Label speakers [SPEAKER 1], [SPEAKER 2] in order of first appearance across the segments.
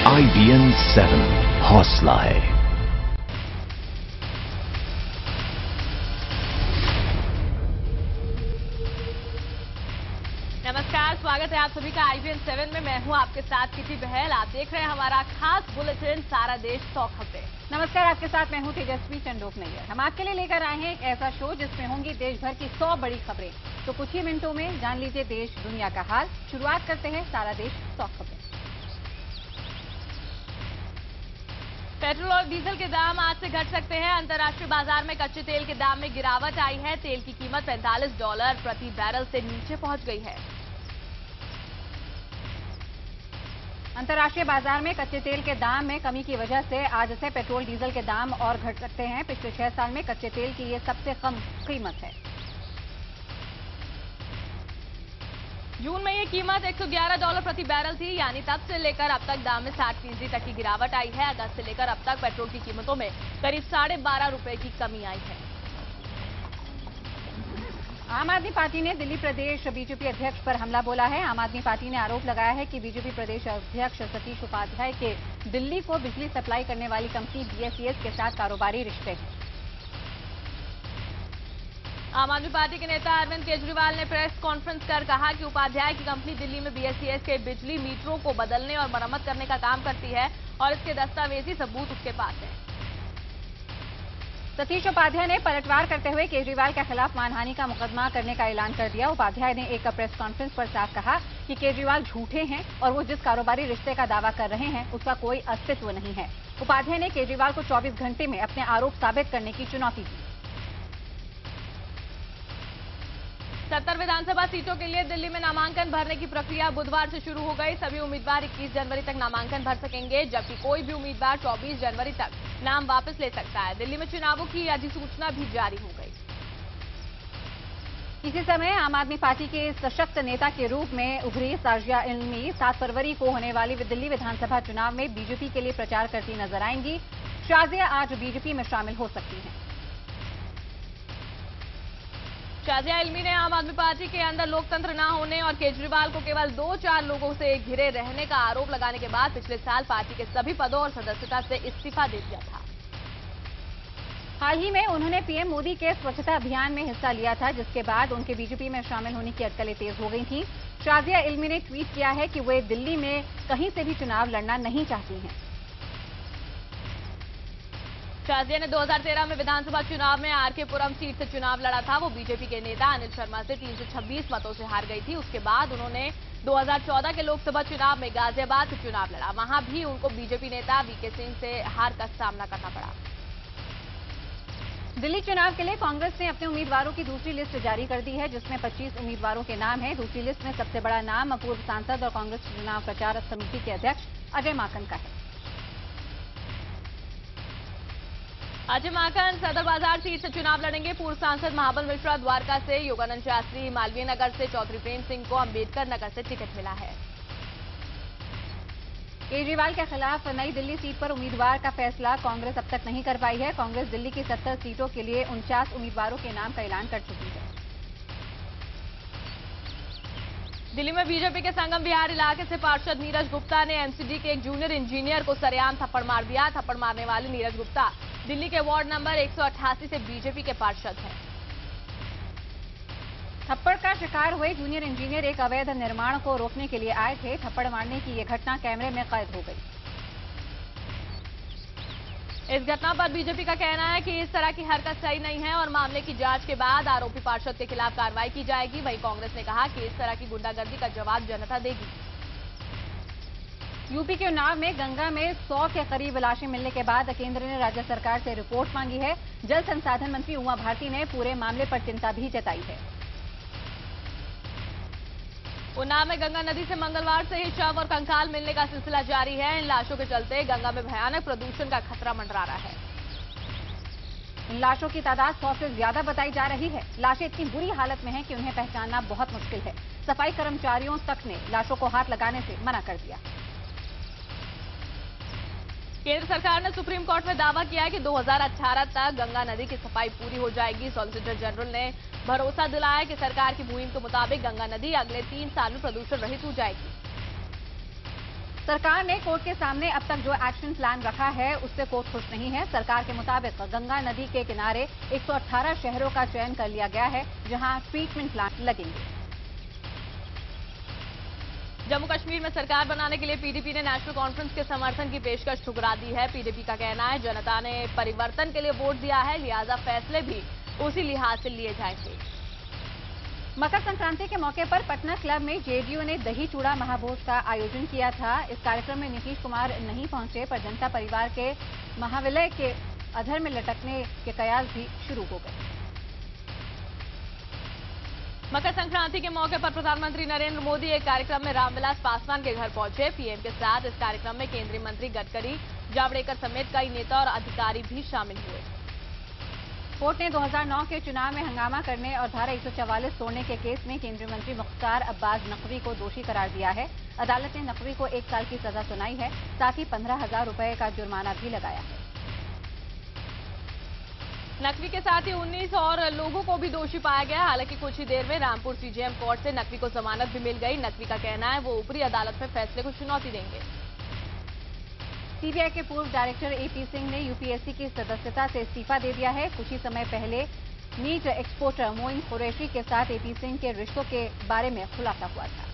[SPEAKER 1] IBN 7 हौसला है।
[SPEAKER 2] नमस्कार, स्वागत है आप सभी का IBN 7 में। मैं हूं आपके साथ किसी बहल। आप देख रहे हैं हमारा खास बुलेटिन सारा देश 100 खबरें।
[SPEAKER 3] नमस्कार, आपके साथ मैं हूं तेजस्वी चंडोक नैयर। हम आपके लिए लेकर आए हैं एक ऐसा शो जिसमें होंगी देश भर की 100 बड़ी खबरें। तो कुछ ही मिनटों में जान लीजिए देश दुनिया का हाल। शुरुआत करते हैं सारा देश 100 खबरें।
[SPEAKER 2] पेट्रोल और डीजल के दाम आज से घट सकते हैं। अंतर्राष्ट्रीय बाजार में कच्चे तेल के दाम में गिरावट आई है। तेल की कीमत $45 प्रति बैरल से नीचे पहुंच गई है।
[SPEAKER 3] अंतर्राष्ट्रीय बाजार में कच्चे तेल के दाम में कमी की वजह से आज से पेट्रोल डीजल के दाम और घट सकते हैं। पिछले 6 साल में कच्चे तेल की ये सबसे कम कीमत है।
[SPEAKER 2] जून में ये कीमत $111 प्रति बैरल थी, यानी तब से लेकर अब तक दाम में 60% तक की गिरावट आई है। अगस्त से लेकर अब तक पेट्रोल की कीमतों में करीब ₹12.5 की कमी आई है।
[SPEAKER 3] आम आदमी पार्टी ने दिल्ली प्रदेश बीजेपी अध्यक्ष पर हमला बोला है। आम आदमी पार्टी ने आरोप लगाया है कि बीजेपी प्रदेश अध्यक्ष सतीश उपाध्याय के दिल्ली को बिजली सप्लाई करने वाली कंपनी BSES के साथ कारोबारी रिश्ते हैं।
[SPEAKER 2] आम आदमी पार्टी के नेता अरविंद केजरीवाल ने प्रेस कॉन्फ्रेंस कर कहा कि उपाध्याय की कंपनी दिल्ली में BSES के बिजली मीटरों को बदलने और मरम्मत करने का काम करती है और इसके दस्तावेजी सबूत उसके पास है।
[SPEAKER 3] सतीश उपाध्याय ने पलटवार करते हुए केजरीवाल के खिलाफ मानहानि का मुकदमा करने का ऐलान कर दिया। उपाध्याय ने एक प्रेस कॉन्फ्रेंस पर साफ कहा कि केजरीवाल झूठे हैं और वो जिस कारोबारी रिश्ते का दावा कर रहे हैं उसका कोई अस्तित्व नहीं है। उपाध्याय ने केजरीवाल को 24 घंटे में अपने आरोप साबित करने की चुनौती दी।
[SPEAKER 2] 70 विधानसभा सीटों के लिए दिल्ली में नामांकन भरने की प्रक्रिया बुधवार से शुरू हो गई। सभी उम्मीदवार 21 जनवरी तक नामांकन भर सकेंगे, जबकि कोई भी उम्मीदवार 24 जनवरी तक नाम वापस ले सकता है। दिल्ली में चुनावों की अधिसूचना भी जारी हो गई।
[SPEAKER 3] इसी समय आम आदमी पार्टी के सशक्त नेता के रूप में उभरी शाजिया इल्मी 7 फरवरी को होने वाली दिल्ली विधानसभा चुनाव में बीजेपी के लिए प्रचार करती नजर आएंगी। शाजिया आज बीजेपी में शामिल हो सकती हैं।
[SPEAKER 2] शाजिया इल्मी ने आम आदमी पार्टी के अंदर लोकतंत्र न होने और केजरीवाल को केवल 2-4 लोगों से घिरे रहने का आरोप लगाने के बाद पिछले साल पार्टी के सभी पदों और सदस्यता से इस्तीफा दे दिया था।
[SPEAKER 3] हाल ही में उन्होंने पीएम मोदी के स्वच्छता अभियान में हिस्सा लिया था, जिसके बाद उनके बीजेपी में शामिल होने की अटकलें तेज हो गई थी। शाजिया इल्मी ने ट्वीट किया है कि वे दिल्ली में कहीं से भी चुनाव लड़ना नहीं चाहती हैं।
[SPEAKER 2] शाजिया ने 2013 में विधानसभा चुनाव में आरके पुरम सीट से चुनाव लड़ा था। वो बीजेपी के नेता अनिल शर्मा से 326 मतों से हार गई थी। उसके बाद उन्होंने 2014 के लोकसभा चुनाव में गाजियाबाद से चुनाव लड़ा। वहां भी उनको बीजेपी नेता वीके सिंह से हार का सामना करना पड़ा।
[SPEAKER 3] दिल्ली चुनाव के लिए कांग्रेस ने अपने उम्मीदवारों की दूसरी लिस्ट जारी कर दी है, जिसमें 25 उम्मीदवारों के नाम हैं। दूसरी लिस्ट में सबसे बड़ा नाम पूर्व सांसद और कांग्रेस चुनाव प्रचार समिति के अध्यक्ष अजय माकन का है।
[SPEAKER 2] अजय माकन सदर बाजार सीट से चुनाव लड़ेंगे। पूर्व सांसद महाबल मिश्रा द्वारका से, योगानंद शास्त्री मालवीय नगर से, चौधरी प्रेम सिंह को अंबेडकर नगर से टिकट मिला है।
[SPEAKER 3] केजरीवाल के खिलाफ नई दिल्ली सीट पर उम्मीदवार का फैसला कांग्रेस अब तक नहीं कर पाई है। कांग्रेस दिल्ली की 70 सीटों के लिए 49 उम्मीदवारों के नाम का ऐलान कर चुकी है।
[SPEAKER 2] दिल्ली में बीजेपी के संगम विहार इलाके से पार्षद नीरज गुप्ता ने एमसीडी के एक जूनियर इंजीनियर को सरेआम थप्पड़ मार दिया। थप्पड़ मारने वाले नीरज गुप्ता दिल्ली के वार्ड नंबर 188 से बीजेपी के पार्षद हैं। थप्पड़ का शिकार हुए जूनियर इंजीनियर एक अवैध निर्माण को रोकने के लिए आए थे। थप्पड़ मारने की यह घटना कैमरे में कैद हो गई। इस घटना पर बीजेपी का कहना है कि इस तरह की हरकत सही नहीं है और मामले की जांच के बाद आरोपी पार्षद के खिलाफ कार्रवाई की जाएगी। वहीं कांग्रेस ने कहा कि इस तरह की गुंडागर्दी का जवाब जनता देगी। यूपी के उन्नाव में गंगा में 100 के करीब लाशें मिलने के बाद केंद्र ने राज्य सरकार से रिपोर्ट मांगी है। जल संसाधन मंत्री उमा भारती ने पूरे मामले पर चिंता भी जताई है। उन्नाव में गंगा नदी से मंगलवार से ही शव और कंकाल मिलने का सिलसिला जारी है। इन लाशों के चलते गंगा में भयानक प्रदूषण का खतरा मंडरा रहा है। इन लाशों की तादाद 100 से ज्यादा बताई जा रही है। लाशें इतनी बुरी हालत में हैं कि उन्हें पहचानना बहुत मुश्किल है। सफाई कर्मचारियों तक ने लाशों को हाथ लगाने से मना कर दिया। केंद्र सरकार ने सुप्रीम कोर्ट में दावा किया है कि 2018 तक गंगा नदी की सफाई पूरी हो जाएगी। सॉलिसिटर जनरल ने भरोसा दिलाया कि सरकार की मुहिम के मुताबिक गंगा नदी अगले 3 साल में प्रदूषण रहित हो जाएगी।
[SPEAKER 3] सरकार ने कोर्ट के सामने अब तक जो एक्शन प्लान रखा है उससे कोर्ट खुश नहीं है। सरकार के मुताबिक गंगा नदी के किनारे 118 शहरों का चयन कर लिया गया है जहां ट्रीटमेंट प्लांट लगेंगे।
[SPEAKER 2] जम्मू कश्मीर में सरकार बनाने के लिए पीडीपी ने नेशनल कॉन्फ्रेंस के समर्थन की पेशकश ठुकरा दी है। पीडीपी का कहना है जनता ने परिवर्तन के लिए वोट दिया है, लिहाजा फैसले भी उसी लिहाज से लिए जाएंगे।
[SPEAKER 3] मकर संक्रांति के मौके पर पटना क्लब में जेडीयू ने दही चूड़ा महाभोज का आयोजन किया था। इस कार्यक्रम में नीतीश कुमार नहीं पहुंचे, पर जनता परिवार के महाविलय के अधर में लटकने के कयास भी शुरू हो गए।
[SPEAKER 2] मकर संक्रांति के मौके पर प्रधानमंत्री नरेंद्र मोदी एक कार्यक्रम में रामविलास पासवान के घर पहुंचे। पीएम के साथ इस कार्यक्रम में केंद्रीय मंत्री गडकरी, जावड़ेकर समेत कई नेता और अधिकारी भी शामिल हुए।
[SPEAKER 3] कोर्ट ने 2009 के चुनाव में हंगामा करने और धारा 144 तोड़ने के केस में केंद्रीय मंत्री मुख्तार अब्बास नकवी को दोषी करार दिया है। अदालत ने नकवी को 1 साल की सजा सुनाई है, साथ ही 15,000 रुपए का जुर्माना भी लगाया है।
[SPEAKER 2] नकवी के साथ ही 19 और लोगों को भी दोषी पाया गया। हालांकि कुछ ही देर में रामपुर सीजेएम कोर्ट से नकवी को जमानत भी मिल गई। नकवी का कहना है वो ऊपरी अदालत में फैसले को चुनौती देंगे।
[SPEAKER 3] सीबीआई के पूर्व डायरेक्टर एपी सिंह ने यूपीएससी की सदस्यता से इस्तीफा दे दिया है। कुछ ही समय पहले मीट एक्सपोर्टर मोइन कुरैशी के साथ एपी सिंह के रिश्तों के बारे में खुलासा हुआ था।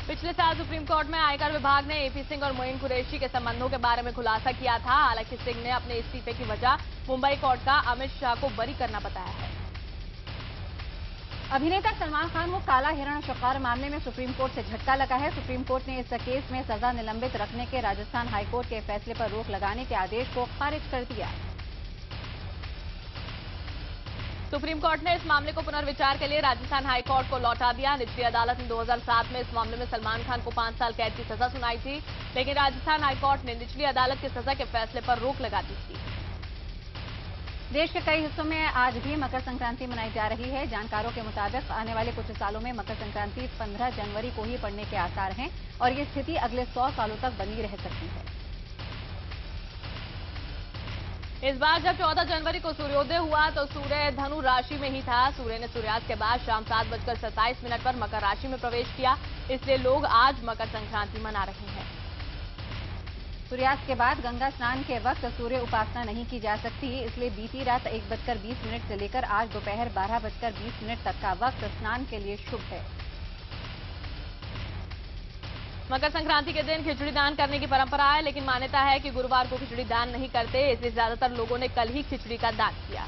[SPEAKER 2] पिछले साल सुप्रीम कोर्ट में आयकर विभाग ने एपी सिंह और मोइन कुरैशी के संबंधों के बारे में खुलासा किया था। हालांकि सिंह ने अपने इस्तीफे की वजह मुंबई कोर्ट का अमित शाह को बरी करना बताया है।
[SPEAKER 3] अभिनेता सलमान खान को काला हिरण शिकार मामले में सुप्रीम कोर्ट से झटका लगा है। सुप्रीम कोर्ट ने इस केस में सजा निलंबित रखने के राजस्थान हाईकोर्ट के फैसले पर रोक लगाने के आदेश को खारिज कर दिया।
[SPEAKER 2] सुप्रीम कोर्ट ने इस मामले को पुनर्विचार के लिए राजस्थान हाईकोर्ट को लौटा दिया। निचली अदालत ने 2007 में इस मामले में सलमान खान को 5 साल कैद की सजा सुनाई थी, लेकिन राजस्थान हाईकोर्ट ने निचली अदालत की सजा के फैसले पर रोक लगा दी थी।
[SPEAKER 3] देश के कई हिस्सों में आज भी मकर संक्रांति मनाई जा रही है। जानकारों के मुताबिक आने वाले कुछ सालों में मकर संक्रांति 15 जनवरी को ही पड़ने के आसार हैं और ये स्थिति अगले 100 सालों तक बनी रह सकती है।
[SPEAKER 2] इस बार जब 14 जनवरी को सूर्योदय हुआ तो सूर्य धनु राशि में ही था। सूर्य ने सूर्यास्त के बाद शाम 7:27 पर मकर राशि में प्रवेश किया, इसलिए लोग आज मकर संक्रांति मना रहे हैं।
[SPEAKER 3] सूर्यास्त के बाद गंगा स्नान के वक्त सूर्य उपासना नहीं की जा सकती, इसलिए बीती रात 1:20 से लेकर आज दोपहर 12:20 तक का वक्त स्नान के लिए शुभ है।
[SPEAKER 2] मकर संक्रांति के दिन खिचड़ी दान करने की परंपरा है, लेकिन मान्यता है कि गुरुवार को खिचड़ी दान नहीं करते, इसलिए ज्यादातर लोगों ने कल ही खिचड़ी का दान किया।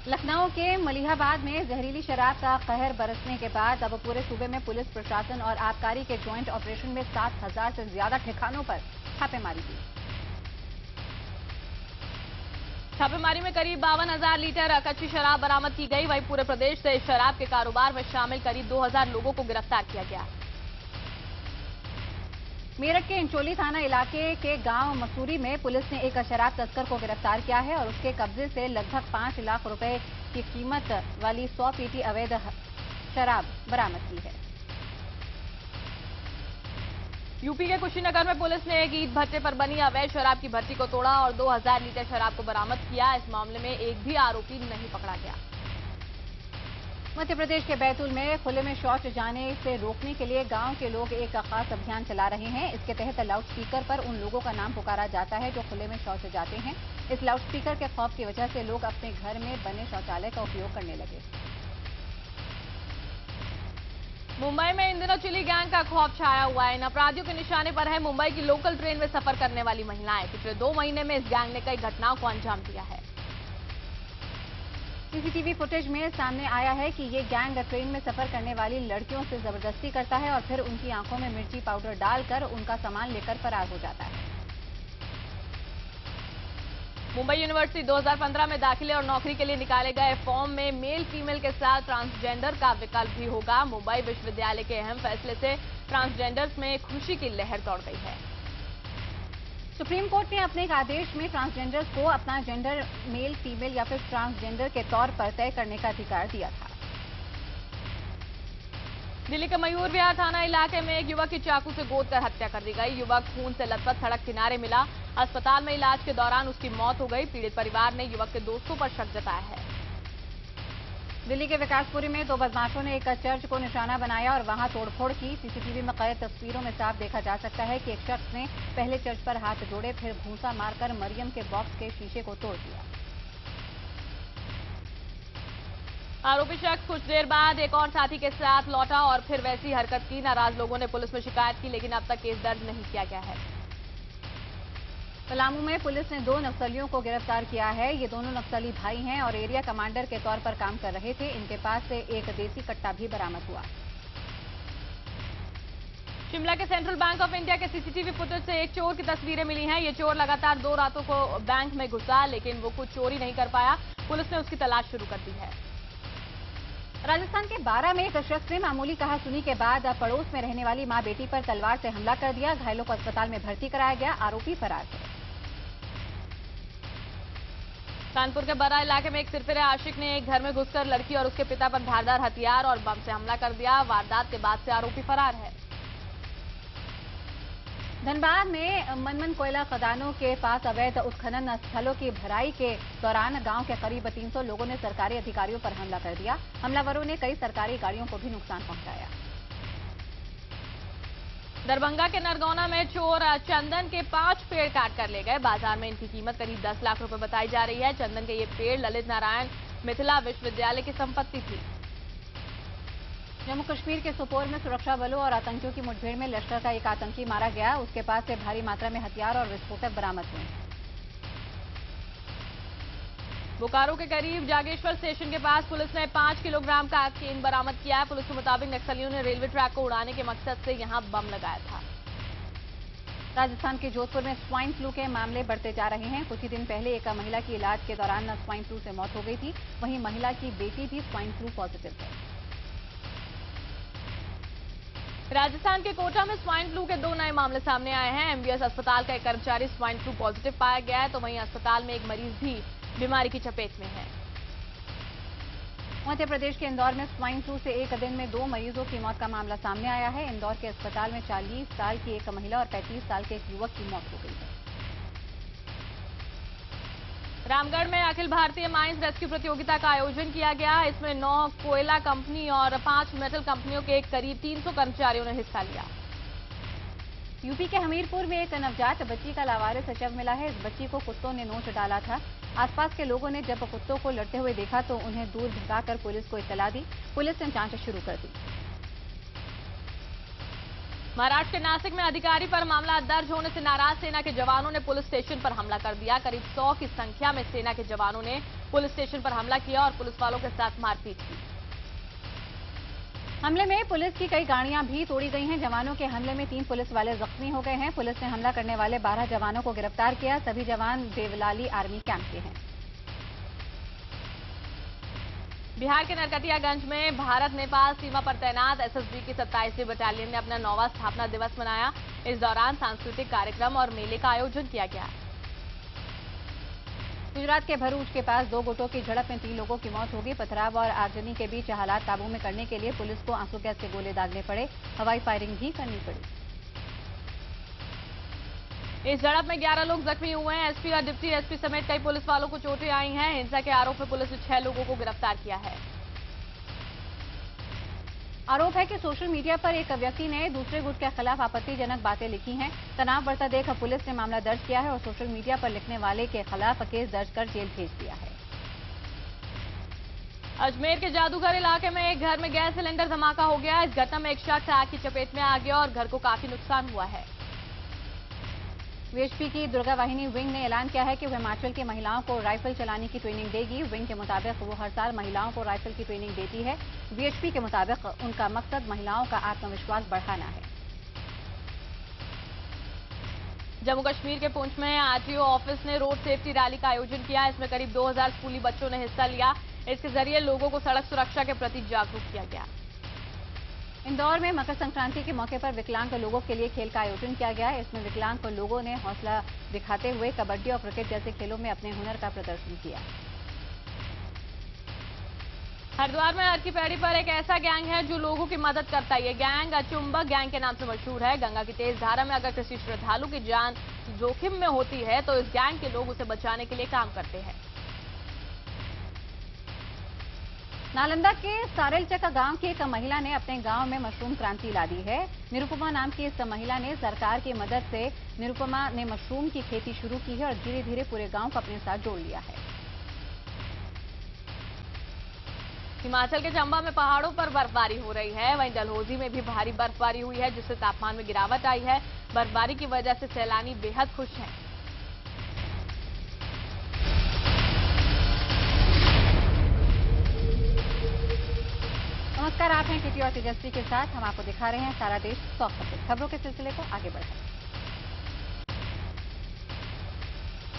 [SPEAKER 3] लखनऊ के मलिहाबाद में जहरीली शराब का कहर बरसने के बाद अब पूरे सूबे में पुलिस प्रशासन और आबकारी के ज्वाइंट ऑपरेशन में 7,000 से ज्यादा ठिकानों पर छापेमारी की।
[SPEAKER 2] छापेमारी में करीब 52,000 लीटर कच्ची शराब बरामद की गई। वहीं पूरे प्रदेश से शराब के कारोबार में शामिल करीब 2,000 लोगों को गिरफ्तार किया गया।
[SPEAKER 3] मेरठ के इंचोली थाना इलाके के गांव मसूरी में पुलिस ने एक शराब तस्कर को गिरफ्तार किया है और उसके कब्जे से लगभग 5 लाख रुपए की कीमत वाली 100 पेटी अवैध शराब बरामद की है।
[SPEAKER 2] यूपी के कुशीनगर में पुलिस ने एक ईंट भट्टे पर बनी अवैध शराब की भट्टी को तोड़ा और 2,000 लीटर शराब को बरामद किया। इस मामले में एक भी आरोपी नहीं पकड़ा गया।
[SPEAKER 3] मध्य प्रदेश के बैतूल में खुले में शौच जाने से रोकने के लिए गांव के लोग एक खास अभियान चला रहे हैं। इसके तहत लाउडस्पीकर पर उन लोगों का नाम पुकारा जाता है जो खुले में शौच जाते हैं। इस लाउडस्पीकर के खौफ की वजह से लोग अपने घर में बने शौचालय का उपयोग करने लगे।
[SPEAKER 2] मुंबई में इन दिनों चिली गैंग का खौफ छाया हुआ है। इन अपराधियों के निशाने पर है मुंबई की लोकल ट्रेन में सफर करने वाली महिलाएं। पिछले 2 महीने में इस गैंग ने कई घटनाओं को अंजाम दिया है।
[SPEAKER 3] सीसीटीवी फुटेज में सामने आया है कि ये गैंग ट्रेन में सफर करने वाली लड़कियों से जबरदस्ती करता है और फिर उनकी आंखों में मिर्ची पाउडर डालकर उनका सामान लेकर फरार हो जाता है।
[SPEAKER 2] मुंबई यूनिवर्सिटी 2015 में दाखिले और नौकरी के लिए निकाले गए फॉर्म में मेल फीमेल के साथ ट्रांसजेंडर का विकल्प भी होगा। मुंबई विश्वविद्यालय के अहम फैसले से ट्रांसजेंडर्स में खुशी की लहर दौड़ गई है।
[SPEAKER 3] सुप्रीम कोर्ट ने अपने एक आदेश में ट्रांसजेंडर्स को अपना जेंडर मेल, फीमेल या फिर ट्रांसजेंडर के तौर पर तय करने का अधिकार दिया था।
[SPEAKER 2] दिल्ली के मयूर विहार थाना इलाके में एक युवक की चाकू से गोद कर हत्या कर दी गई। युवक खून से लथपथ सड़क किनारे मिला। अस्पताल में इलाज के दौरान उसकी मौत हो गई। पीड़ित परिवार ने युवक के दोस्तों पर शक जताया है।
[SPEAKER 3] दिल्ली के विकासपुरी में दो बदमाशों ने एक चर्च को निशाना बनाया और वहां तोड़फोड़ की। सीसीटीवी में कैद तस्वीरों में साफ देखा जा सकता है कि एक शख्स ने पहले चर्च पर हाथ जोड़े, फिर घूंसा मारकर मरियम के बॉक्स के शीशे को तोड़ दिया।
[SPEAKER 2] आरोपी शख्स कुछ देर बाद एक और साथी के साथ लौटा और फिर वैसी हरकत की। नाराज लोगों ने पुलिस में शिकायत की, लेकिन अब तक केस दर्ज नहीं किया गया है।
[SPEAKER 3] पलामू में पुलिस ने 2 नक्सलियों को गिरफ्तार किया है। ये दोनों नक्सली भाई हैं और एरिया कमांडर के तौर पर काम कर रहे थे। इनके पास से एक देसी कट्टा भी बरामद हुआ।
[SPEAKER 2] शिमला के सेंट्रल बैंक ऑफ इंडिया के सीसीटीवी फुटेज से एक चोर की तस्वीरें मिली हैं। ये चोर लगातार 2 रातों को बैंक में घुसा, लेकिन वो कुछ चोरी नहीं कर पाया। पुलिस ने उसकी तलाश शुरू कर दी है।
[SPEAKER 3] राजस्थान के बारा में एक शख्स ने मामूली कहासुनी के बाद पड़ोस में रहने वाली मां बेटी पर तलवार से हमला कर दिया। घायलों को अस्पताल में भर्ती कराया गया। आरोपी फरार है।
[SPEAKER 2] कानपुर के बरा इलाके में एक सिरफिरे आशिक ने एक घर में घुसकर लड़की और उसके पिता पर धारदार हथियार और बम से हमला कर दिया। वारदात के बाद से आरोपी फरार है।
[SPEAKER 3] धनबाद में मनमन कोयला खदानों के पास अवैध उत्खनन स्थलों की भराई के दौरान गांव के करीब 300 लोगों ने सरकारी अधिकारियों पर हमला कर दिया। हमलावरों ने कई सरकारी गाड़ियों को भी नुकसान पहुंचाया।
[SPEAKER 2] दरभंगा के नरगौना में चोर चंदन के 5 पेड़ काट कर ले गए। बाजार में इनकी कीमत करीब 10 लाख रुपए बताई जा रही है। चंदन के ये पेड़ ललित नारायण मिथिला विश्वविद्यालय की संपत्ति थी।
[SPEAKER 3] जम्मू कश्मीर के सोपोर में सुरक्षा बलों और आतंकियों की मुठभेड़ में लश्कर का एक आतंकी मारा गया। उसके पास से भारी मात्रा में हथियार और विस्फोटक बरामद हुए हैं।
[SPEAKER 2] बोकारो के करीब जागेश्वर स्टेशन के पास पुलिस ने 5 किलोग्राम का केन बरामद किया है। पुलिस के मुताबिक नक्सलियों ने रेलवे ट्रैक को उड़ाने के मकसद से यहां बम लगाया था।
[SPEAKER 3] राजस्थान के जोधपुर में स्वाइन फ्लू के मामले बढ़ते जा रहे हैं। कुछ ही दिन पहले एक महिला की इलाज के दौरान स्वाइन फ्लू से मौत हो गई थी। वहीं महिला की बेटी भी स्वाइन फ्लू पॉजिटिव है।
[SPEAKER 2] राजस्थान के कोटा में स्वाइन फ्लू के 2 नए मामले सामने आए हैं। एमबीएस अस्पताल का एक कर्मचारी स्वाइन फ्लू पॉजिटिव पाया गया है, तो वहीं अस्पताल में एक मरीज भी बीमारी की चपेट में है।
[SPEAKER 3] मध्य प्रदेश के इंदौर में स्वाइन फ्लू से एक दिन में 2 मरीजों की मौत का मामला सामने आया है। इंदौर के अस्पताल में 40 साल की एक महिला और 35 साल के एक युवक की मौत हो गई है।
[SPEAKER 2] रामगढ़ में अखिल भारतीय माइंस रेस्क्यू प्रतियोगिता का आयोजन किया गया। इसमें 9 कोयला कंपनी और 5 मेटल कंपनियों के करीब 300 कर्मचारियों ने हिस्सा लिया।
[SPEAKER 3] यूपी के हमीरपुर में एक नवजात बच्ची का लावारिस शव मिला है। इस बच्ची को कुत्तों ने नोच डाला था। आसपास के लोगों ने जब कुत्तों को लड़ते हुए देखा तो उन्हें दूर भगाकर पुलिस को इत्तला दी। पुलिस ने जांच शुरू कर दी।
[SPEAKER 2] महाराष्ट्र के नासिक में अधिकारी पर मामला दर्ज होने से नाराज सेना के जवानों ने पुलिस स्टेशन पर हमला कर दिया। करीब 100 की संख्या में सेना के जवानों ने पुलिस स्टेशन पर हमला किया और पुलिस वालों के साथ मारपीट की।
[SPEAKER 3] हमले में पुलिस की कई गाड़ियां भी तोड़ी गई हैं। जवानों के हमले में 3 पुलिस वाले जख्मी हो गए हैं। पुलिस ने हमला करने वाले 12 जवानों को गिरफ्तार किया। सभी जवान देवलाली आर्मी कैंप के हैं।
[SPEAKER 2] बिहार के नरकटियागंज में भारत नेपाल सीमा पर तैनात एसएसबी की 27वीं बटालियन ने अपना 9वां स्थापना दिवस मनाया। इस दौरान सांस्कृतिक कार्यक्रम और मेले का आयोजन किया गया।
[SPEAKER 3] गुजरात के भरूच के पास 2 गुटों की झड़प में 3 लोगों की मौत हो गई। पथराव और आगजनी के बीच हालात काबू में करने के लिए पुलिस को आंसू गैस के गोले दागने पड़े। हवाई फायरिंग भी करनी पड़ी।
[SPEAKER 2] इस झड़प में 11 लोग जख्मी हुए हैं। एसपी और डिप्टी एसपी समेत कई पुलिस वालों को चोटें आई हैं। हिंसा के आरोप में पुलिस ने 6 लोगों को गिरफ्तार किया है।
[SPEAKER 3] आरोप है कि सोशल मीडिया पर एक व्यक्ति ने दूसरे गुट के खिलाफ आपत्तिजनक बातें लिखी हैं। तनाव बढ़ता देख पुलिस ने मामला दर्ज किया है और सोशल मीडिया पर लिखने वाले के खिलाफ केस दर्ज कर जेल भेज दिया है।
[SPEAKER 2] अजमेर के जादूगर इलाके में एक घर में गैस सिलेंडर धमाका हो गया। इस घटना में एक शख्स आग की चपेट में आ गया और घर को काफी नुकसान हुआ है।
[SPEAKER 3] वीएचपी की दुर्गा वाहिनी विंग ने ऐलान किया है कि वह हिमाचल की महिलाओं को राइफल चलाने की ट्रेनिंग देगी। विंग के मुताबिक वो हर साल महिलाओं को राइफल की ट्रेनिंग देती है। वीएचपी के मुताबिक उनका मकसद महिलाओं का आत्मविश्वास बढ़ाना है।
[SPEAKER 2] जम्मू कश्मीर के पुंछ में आरटीओ ऑफिस ने रोड सेफ्टी रैली का आयोजन किया। इसमें करीब 2000 स्कूली बच्चों ने हिस्सा लिया। इसके जरिए लोगों को सड़क सुरक्षा के प्रति जागरूक किया गया।
[SPEAKER 3] इंदौर में मकर संक्रांति के मौके पर विकलांग लोगों के लिए खेल का आयोजन किया गया। इसमें विकलांग लोगों ने हौसला दिखाते हुए कबड्डी और क्रिकेट जैसे खेलों में अपने हुनर का प्रदर्शन किया।
[SPEAKER 2] हरिद्वार में हर की पैड़ी पर एक ऐसा गैंग है जो लोगों की मदद करता है। ये गैंग चुंबक गैंग के नाम से मशहूर है। गंगा की तेज धारा में अगर किसी श्रद्धालु की जान जोखिम में होती है तो इस गैंग के लोग उसे बचाने के लिए काम करते हैं।
[SPEAKER 3] नालंदा के सारेलचक गांव की एक महिला ने अपने गांव में मशरूम क्रांति ला दी है। निरुपमा नाम की इस महिला ने सरकार की मदद से निरुपमा ने मशरूम की खेती शुरू की है और धीरे धीरे पूरे गांव को अपने साथ जोड़ लिया है।
[SPEAKER 2] हिमाचल के चंबा में पहाड़ों पर बर्फबारी हो रही है, वहीं डलहौजी में भी भारी बर्फबारी हुई है, जिससे तापमान में गिरावट आई है। बर्फबारी की वजह से सैलानी बेहद खुश हैं।
[SPEAKER 3] नमस्कार, आप हैं किटी और तेजस्वी के साथ। हम आपको दिखा रहे हैं सारा देश 100 खबरों के सिलसिले को आगे बढ़ाएं।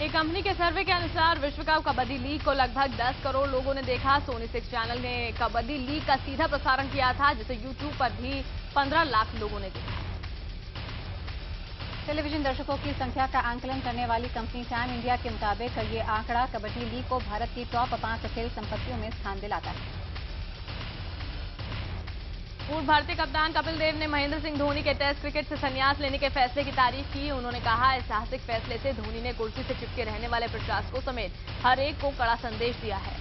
[SPEAKER 2] एक कंपनी के सर्वे के अनुसार विश्व कप कबड्डी लीग को लगभग 10 करोड़ लोगों ने देखा। सोनी 6 चैनल ने कबड्डी लीग का सीधा प्रसारण किया था, जिसे यूट्यूब पर भी 15 लाख लोगों ने देखा।
[SPEAKER 3] टेलीविजन दर्शकों की संख्या का आंकलन करने वाली कंपनी टैन इंडिया के मुताबिक ये आंकड़ा कबड्डी लीग को भारत की टॉप 5 खेल संपत्तियों में स्थान दिलाता है।
[SPEAKER 2] पूर्व भारतीय कप्तान कपिल देव ने महेंद्र सिंह धोनी के टेस्ट क्रिकेट से संन्यास लेने के फैसले की तारीफ की। उन्होंने कहा, इस साहसिक फैसले से धोनी ने कुर्सी से चिपके रहने वाले प्रशासकों समेत हर एक को कड़ा संदेश दिया है।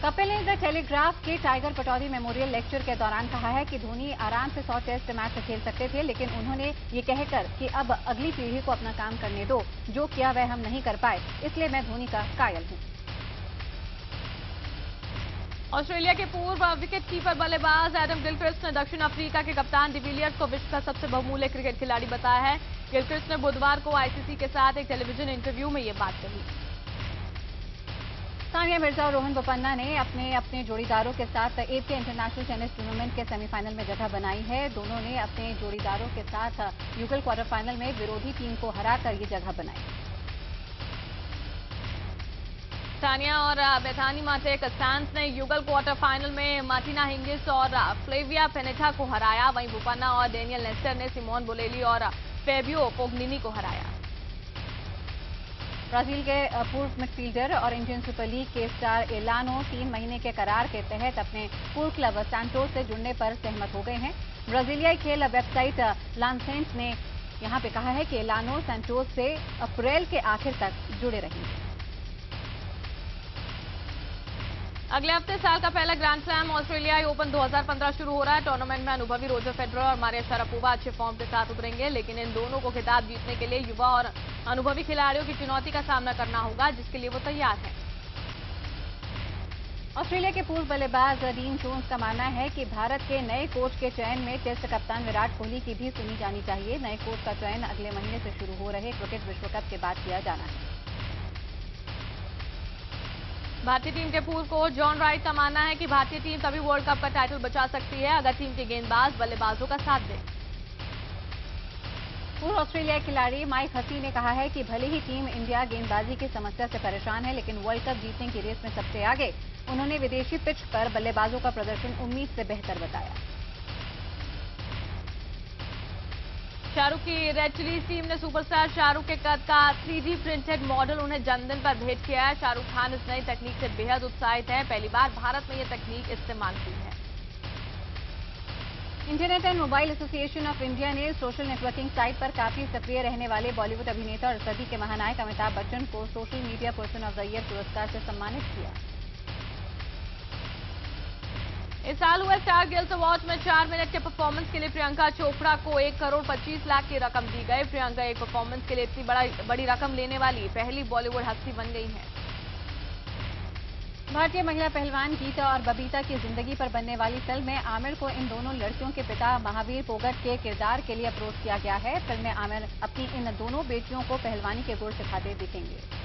[SPEAKER 3] कपिल ने द टेलीग्राफ के टाइगर पटौदी मेमोरियल लेक्चर के दौरान कहा है कि धोनी आराम से 100 टेस्ट मैच खेल सकते थे, लेकिन उन्होंने ये कहकर कि अब अगली पीढ़ी को अपना काम करने दो, जो किया वह हम नहीं कर पाए, इसलिए मैं धोनी का कायल हूं।
[SPEAKER 2] ऑस्ट्रेलिया के पूर्व विकेट कीपर बल्लेबाज एडम गिलक्रिस्ट ने दक्षिण अफ्रीका के कप्तान डिविलियर्स को विश्व का सबसे बहुमूल्य क्रिकेट खिलाड़ी बताया है। गिलक्रिस्ट ने बुधवार को आईसीसी के साथ एक टेलीविजन इंटरव्यू में ये बात कही।
[SPEAKER 3] सानिया मिर्जा और रोहन बोपन्ना ने अपने जोड़ीदारों के साथ एशिया इंटरनेशनल टेनिस टूर्नामेंट के सेमीफाइनल में जगह बनाई है। दोनों ने अपने जोड़ीदारों के साथ युगल क्वार्टर फाइनल में विरोधी टीम को हराकर ये जगह बनाई।
[SPEAKER 2] सानिया और बेथानी माटेक-स्टान्स ने युगल क्वार्टर फाइनल में मार्टिना हिंगिस और फ्लेविया पेनेटा को हराया। वहीं बोपन्ना और डेनियल नेस्टर ने सिमोन बोलेली और फेबियो फोग्निनी को हराया।
[SPEAKER 3] ब्राजील के पूर्व मिडफील्डर और इंडियन सुपर लीग के स्टार एलानो 3 महीने के करार के तहत अपने पूर्व क्लब सैंटोस से जुड़ने पर सहमत हो गए हैं। ब्राजीलियाई खेल वेबसाइट लांसेंस ने यहां पे कहा है कि एलानो सैंटोस से अप्रैल के आखिर तक जुड़े रहेंगे।
[SPEAKER 2] अगले हफ्ते साल का पहला ग्रैंड स्लैम ऑस्ट्रेलियाई ओपन 2015 शुरू हो रहा है। टूर्नामेंट में अनुभवी रोजर फेडरर और मारिया शारापोवा अच्छे फॉर्म के साथ उतरेंगे, लेकिन इन दोनों को खिताब जीतने के लिए युवा और अनुभवी खिलाड़ियों की चुनौती का सामना करना होगा, जिसके लिए वो तैयार हैं।
[SPEAKER 3] ऑस्ट्रेलिया के पूर्व बल्लेबाज डीन जोन्स का मानना है कि भारत के नए कोच के चयन में टेस्ट कप्तान विराट कोहली की भी सुनी जानी चाहिए। नए कोच का चयन अगले महीने से शुरू हो रहे क्रिकेट विश्व कप के बाद किया जाना है।
[SPEAKER 2] भारतीय टीम के पूर्व कोच जॉन राइट का मानना है कि भारतीय टीम तभी वर्ल्ड कप का टाइटल बचा सकती है अगर टीम के गेंदबाज बल्लेबाजों का साथ दें।
[SPEAKER 3] पूर्व ऑस्ट्रेलियाई खिलाड़ी माइक हसी ने कहा है कि भले ही टीम इंडिया गेंदबाजी की समस्या से परेशान है, लेकिन वर्ल्ड कप जीतने की रेस में सबसे आगे। उन्होंने विदेशी पिच पर बल्लेबाजों का प्रदर्शन उम्मीद से बेहतर बताया।
[SPEAKER 2] शाहरुख की रेड चिलीज टीम ने सुपरस्टार शाहरुख के कद का 3D प्रिंटेड मॉडल उन्हें जन्मदिन पर भेंट किया है। शाहरुख खान इस नई तकनीक से बेहद उत्साहित हैं। पहली बार भारत में यह तकनीक इस्तेमाल की है।
[SPEAKER 3] Internet and mobile association of India ने सोशल नेटवर्किंग साइट पर काफी सक्रिय रहने वाले बॉलीवुड अभिनेता और सदी के महानायक अमिताभ बच्चन को social media person of the year पुरस्कार से सम्मानित किया।
[SPEAKER 2] इस साल हुए स्टार गिल्ड अवार्ड में 4 मिनट के परफॉर्मेंस के लिए प्रियंका चोपड़ा को 1 करोड़ 25 लाख की रकम दी गई। प्रियंका एक परफॉर्मेंस के लिए इतनी बड़ी रकम लेने वाली पहली बॉलीवुड हस्ती बन गई हैं।
[SPEAKER 3] भारतीय महिला पहलवान गीता और बबीता की जिंदगी पर बनने वाली फिल्म में आमिर को इन दोनों लड़कियों के पिता महावीर फोगट के किरदार के लिए अप्रोच किया गया है। फिल्म में आमिर अपनी इन दोनों बेटियों को पहलवानी के गुर सिखाते दिखेंगे।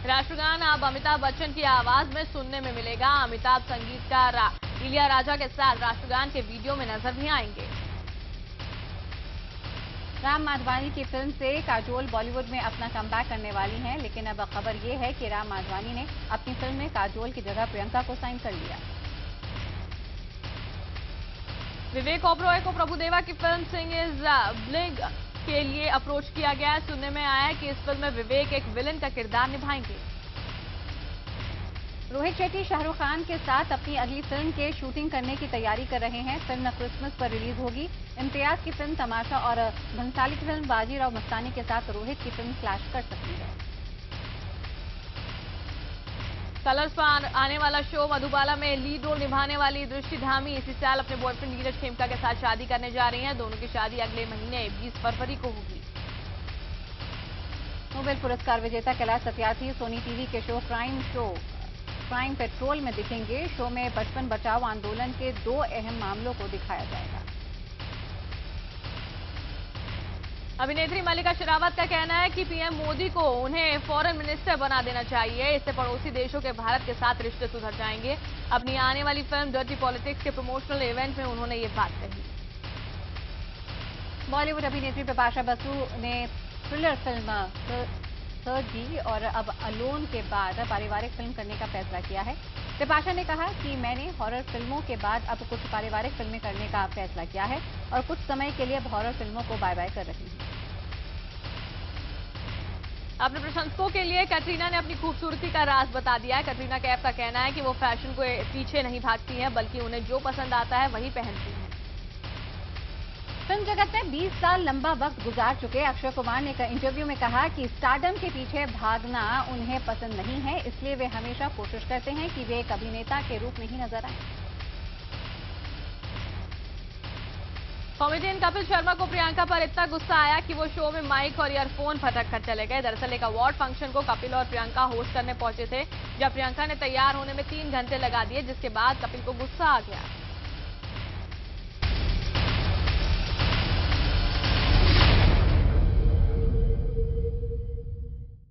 [SPEAKER 2] राष्ट्रगान अब अमिताभ बच्चन की आवाज में सुनने में मिलेगा। अमिताभ संगीतकार इलिया राजा के साथ राष्ट्रगान के वीडियो में नजर भी आएंगे।
[SPEAKER 3] राम माधवानी की फिल्म से काजोल बॉलीवुड में अपना कमबैक करने वाली हैं, लेकिन अब खबर ये है कि राम माधवानी ने अपनी फिल्म में काजोल की जगह प्रियंका को साइन कर लिया।
[SPEAKER 2] विवेक ओबरॉय को प्रभुदेवा की फिल्म सिंग इज ब्लिंग के लिए अप्रोच किया गया है। सुनने में आया है कि इस फिल्म में विवेक एक विलन का किरदार निभाएंगे।
[SPEAKER 3] रोहित शेट्टी शाहरुख खान के साथ अपनी अगली फिल्म के शूटिंग करने की तैयारी कर रहे हैं। फिल्म क्रिसमस पर रिलीज होगी। इम्तियाज की फिल्म तमाशा और भंसाली की फिल्म बाजीराव मस्तानी के साथ रोहित की फिल्म क्लैश कर सकती है।
[SPEAKER 2] कलर्स पर आने वाला शो मधुबाला में लीड रोल निभाने वाली दृष्टि धामी इसी साल अपने बॉयफ्रेंड नीरज खेमका के साथ शादी करने जा रही हैं। दोनों की शादी अगले महीने 20 फरवरी को होगी।
[SPEAKER 3] नोबेल पुरस्कार विजेता कैलाश सत्यार्थी सोनी टीवी के शो क्राइम पेट्रोल में दिखेंगे। शो में बचपन बचाओ आंदोलन के 2 अहम मामलों को दिखाया जाएगा।
[SPEAKER 2] अभिनेत्री मल्लिका शेरावत का कहना है कि पीएम मोदी को उन्हें फॉरेन मिनिस्टर बना देना चाहिए। इससे पड़ोसी देशों के भारत के साथ रिश्ते सुधर जाएंगे। अपनी आने वाली फिल्म डर्टी पॉलिटिक्स के प्रमोशनल इवेंट में उन्होंने ये बात कही।
[SPEAKER 3] बॉलीवुड अभिनेत्री बिपाशा बसु ने थ्रिलर फिल्म सर्जी और अब अलोन के बाद पारिवारिक फिल्म करने का फैसला किया है। बिपाशा ने कहा कि मैंने हॉरर फिल्मों के बाद अब कुछ पारिवारिक फिल्में करने का फैसला किया है और कुछ समय के लिए अब हॉरर फिल्मों को बाय बाय कर रही हूं।
[SPEAKER 2] अपने प्रशंसकों के लिए कैटरीना ने अपनी खूबसूरती का राज बता दिया है। कैटरीना कैफ का कहना है कि वो फैशन को पीछे नहीं भागती हैं, बल्कि उन्हें जो पसंद आता है वही पहनती हैं।
[SPEAKER 3] फिल्म जगत में 20 साल लंबा वक्त गुजार चुके अक्षय कुमार ने एक इंटरव्यू में कहा कि स्टारडम के पीछे भागना उन्हें पसंद नहीं है, इसलिए वे हमेशा कोशिश करते हैं कि वे एक अभिनेता के रूप में ही नजर आएं।
[SPEAKER 2] कॉमेडियन कपिल शर्मा को प्रियंका पर इतना गुस्सा आया कि वो शो में माइक और ईयरफोन फटक कर चले गए। दरअसल एक अवार्ड फंक्शन को कपिल और प्रियंका होस्ट करने पहुंचे थे, जब प्रियंका ने तैयार होने में 3 घंटे लगा दिए, जिसके बाद कपिल को गुस्सा आ गया।